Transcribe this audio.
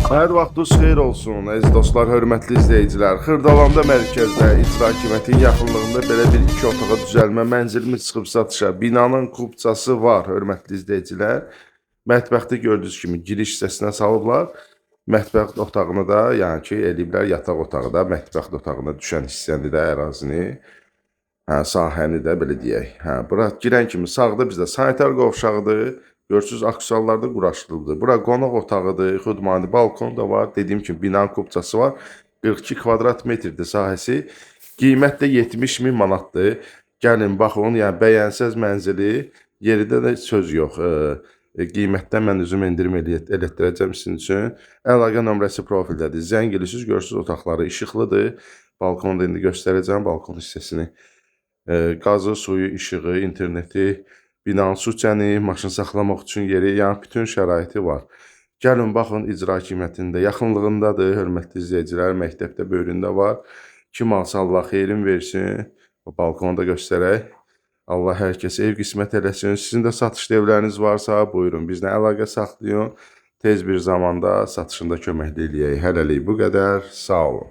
Hər vaxtınız xeyir olsun, əziz dostlar, hörmətli izləyicilər. Xırdalanda mərkəzdə icra hakimiyyətinin yaxınlığında belə bir iki otağa düzəlmə mənzilimiz çıxıb satışa. Binanın kubçası var, hörmətli izləyicilər. Mətbəxdə gördüyünüz kimi giriş hissəsinə salıblar. Mətbəx otağını da, yəni ki, eləyiblər yataq otağı da, mətbəx otağına düşən hissəni də, ərazini, sahəni də belə deyək. Bura girən kimi sağda bizdə sanitar qovşağıdır. Görürsünüz, aksesuarlarda quraşdırıldı. Bura qonaq otağıdır, xudmani balkon da var. Dediyim kimi binanın kubçası var. 42 kvadrat metrdir sahəsi. Qiymət də 70 min manatdır. Gəlin, baxın, yəni bəyənsəz mənzili, yerində də söz yox. Qiymətdən mən üzüm endirim elətdirəcəm sizin üçün. Əlaqə nömrəsi profildədir. Zəng edirsiniz, görürsünüz otaqları işıqlıdır. Balkonda indi göstərəcəm, balkon hissəsini. Qazı, suyu, işığı, interneti, binanın su çəni, maşın saxlamaq üçün yeri, yəni bütün şəraiti var. Gəlin, baxın, icra hakimiyyətində yaxınlığındadır, hörmətli izləyicilər, məktəbdə böyründə var. Kim alsa Allah xeyrin versin. Balkonu da göstərək. Allah hər kəsə ev qismət eləsin. Sizin də satışlı evləriniz varsa, buyurun, bizlə əlaqə saxlayın. Tez bir zamanda satışında köməkli eləyək. Hələlik bu qədər, sağ olun.